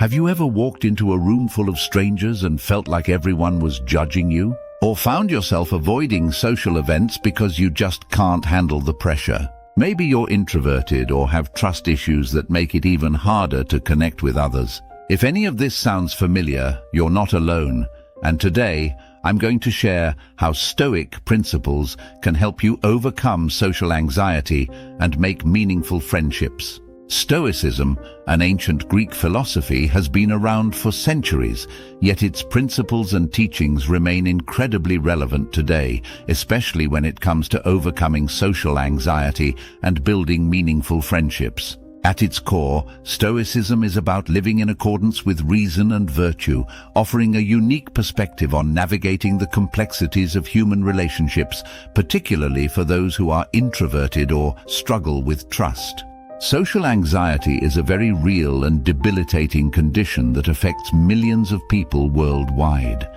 Have you ever walked into a room full of strangers and felt like everyone was judging you? Or found yourself avoiding social events because you just can't handle the pressure? Maybe you're introverted or have trust issues that make it even harder to connect with others. If any of this sounds familiar, you're not alone. And today, I'm going to share how Stoic principles can help you overcome social anxiety and make meaningful friendships. Stoicism, an ancient Greek philosophy, has been around for centuries, yet its principles and teachings remain incredibly relevant today, especially when it comes to overcoming social anxiety and building meaningful friendships. At its core, Stoicism is about living in accordance with reason and virtue, offering a unique perspective on navigating the complexities of human relationships, particularly for those who are introverted or struggle with trust. Social anxiety is a very real and debilitating condition that affects millions of people worldwide.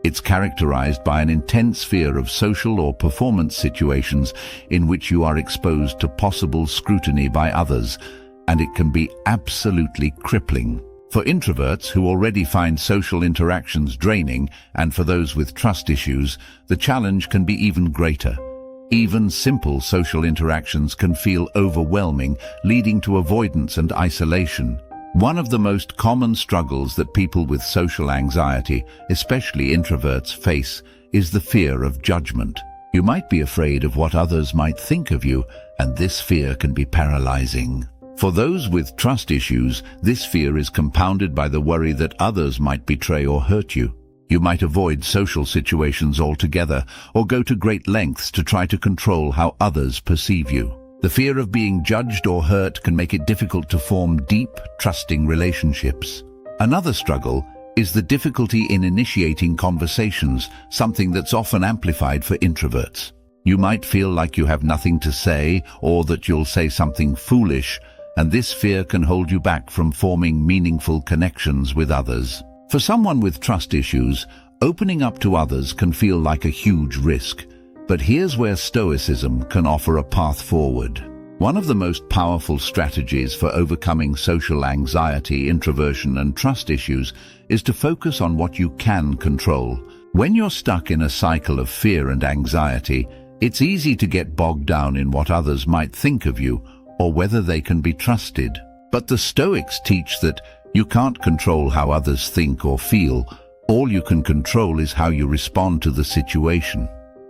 It's characterized by an intense fear of social or performance situations in which you are exposed to possible scrutiny by others, and it can be absolutely crippling. For introverts who already find social interactions draining, and for those with trust issues, the challenge can be even greater. Even simple social interactions can feel overwhelming, leading to avoidance and isolation. One of the most common struggles that people with social anxiety, especially introverts, face is the fear of judgment. You might be afraid of what others might think of you, and this fear can be paralyzing. For those with trust issues, this fear is compounded by the worry that others might betray or hurt you. You might avoid social situations altogether or go to great lengths to try to control how others perceive you. The fear of being judged or hurt can make it difficult to form deep, trusting relationships. Another struggle is the difficulty in initiating conversations, something that's often amplified for introverts. You might feel like you have nothing to say or that you'll say something foolish, and this fear can hold you back from forming meaningful connections with others. For someone with trust issues, opening up to others can feel like a huge risk. But here's where Stoicism can offer a path forward. One of the most powerful strategies for overcoming social anxiety, introversion, and trust issues is to focus on what you can control. When you're stuck in a cycle of fear and anxiety, it's easy to get bogged down in what others might think of you or whether they can be trusted. But the Stoics teach that you can't control how others think or feel. All you can control is how you respond to the situation.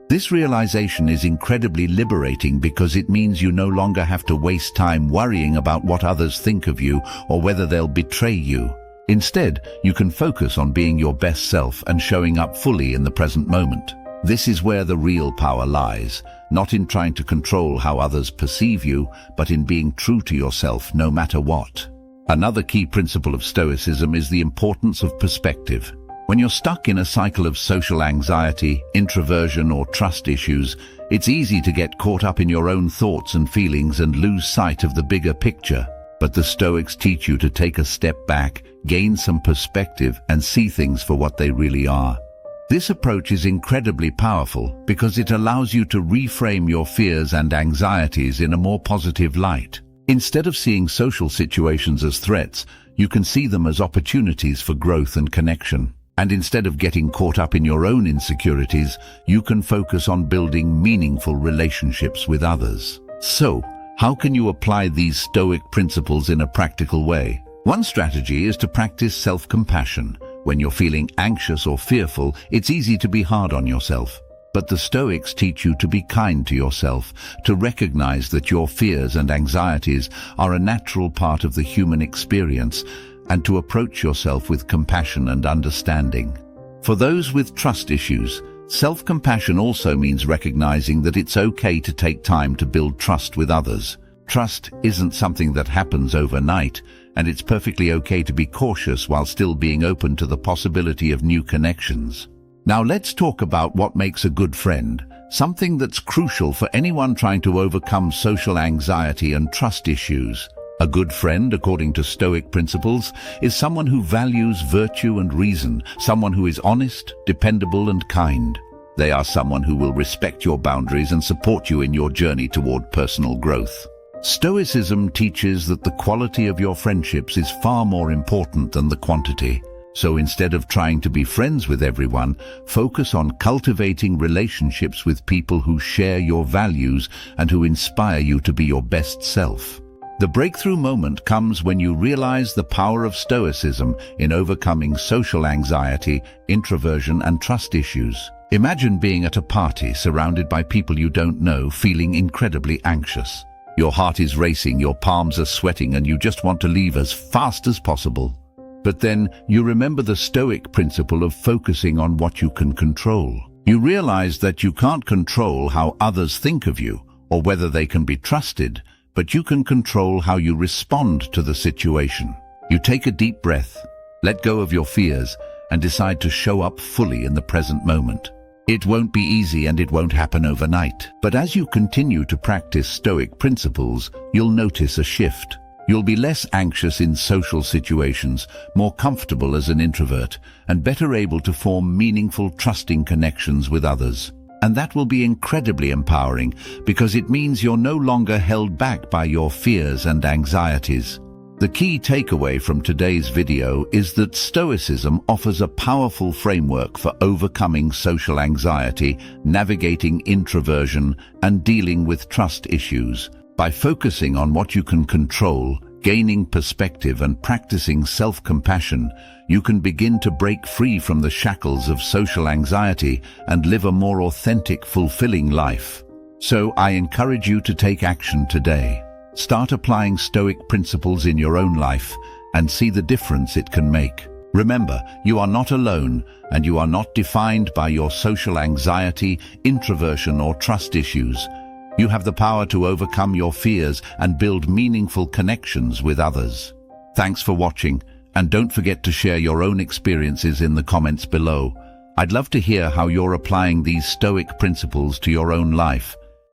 This realization is incredibly liberating because it means you no longer have to waste time worrying about what others think of you or whether they'll betray you. Instead, you can focus on being your best self and showing up fully in the present moment. This is where the real power lies, not in trying to control how others perceive you, but in being true to yourself no matter what. Another key principle of Stoicism is the importance of perspective. When you're stuck in a cycle of social anxiety, introversion, or trust issues, it's easy to get caught up in your own thoughts and feelings and lose sight of the bigger picture. But the Stoics teach you to take a step back, gain some perspective, and see things for what they really are. This approach is incredibly powerful because it allows you to reframe your fears and anxieties in a more positive light. Instead of seeing social situations as threats, you can see them as opportunities for growth and connection. And instead of getting caught up in your own insecurities, you can focus on building meaningful relationships with others. So, how can you apply these Stoic principles in a practical way? One strategy is to practice self-compassion. When you're feeling anxious or fearful, it's easy to be hard on yourself. But the Stoics teach you to be kind to yourself, to recognize that your fears and anxieties are a natural part of the human experience, and to approach yourself with compassion and understanding. For those with trust issues, self-compassion also means recognizing that it's okay to take time to build trust with others. Trust isn't something that happens overnight, and it's perfectly okay to be cautious while still being open to the possibility of new connections. Now let's talk about what makes a good friend, something that's crucial for anyone trying to overcome social anxiety and trust issues. A good friend, according to Stoic principles, is someone who values virtue and reason, someone who is honest, dependable, and kind. They are someone who will respect your boundaries and support you in your journey toward personal growth. Stoicism teaches that the quality of your friendships is far more important than the quantity. So instead of trying to be friends with everyone, focus on cultivating relationships with people who share your values and who inspire you to be your best self. The breakthrough moment comes when you realize the power of Stoicism in overcoming social anxiety, introversion, and trust issues. Imagine being at a party surrounded by people you don't know, feeling incredibly anxious. Your heart is racing, your palms are sweating, and you just want to leave as fast as possible. But then you remember the Stoic principle of focusing on what you can control. You realize that you can't control how others think of you or whether they can be trusted, but you can control how you respond to the situation. You take a deep breath, let go of your fears, and decide to show up fully in the present moment. It won't be easy and it won't happen overnight, but as you continue to practice Stoic principles, you'll notice a shift. You'll be less anxious in social situations, more comfortable as an introvert, and better able to form meaningful, trusting connections with others. And that will be incredibly empowering because it means you're no longer held back by your fears and anxieties. The key takeaway from today's video is that Stoicism offers a powerful framework for overcoming social anxiety, navigating introversion, and dealing with trust issues. By focusing on what you can control, gaining perspective, and practicing self-compassion, you can begin to break free from the shackles of social anxiety and live a more authentic, fulfilling life. So I encourage you to take action today. Start applying Stoic principles in your own life and see the difference it can make. Remember, you are not alone, and you are not defined by your social anxiety, introversion, or trust issues. You have the power to overcome your fears and build meaningful connections with others. Thanks for watching, and don't forget to share your own experiences in the comments below. I'd love to hear how you're applying these Stoic principles to your own life.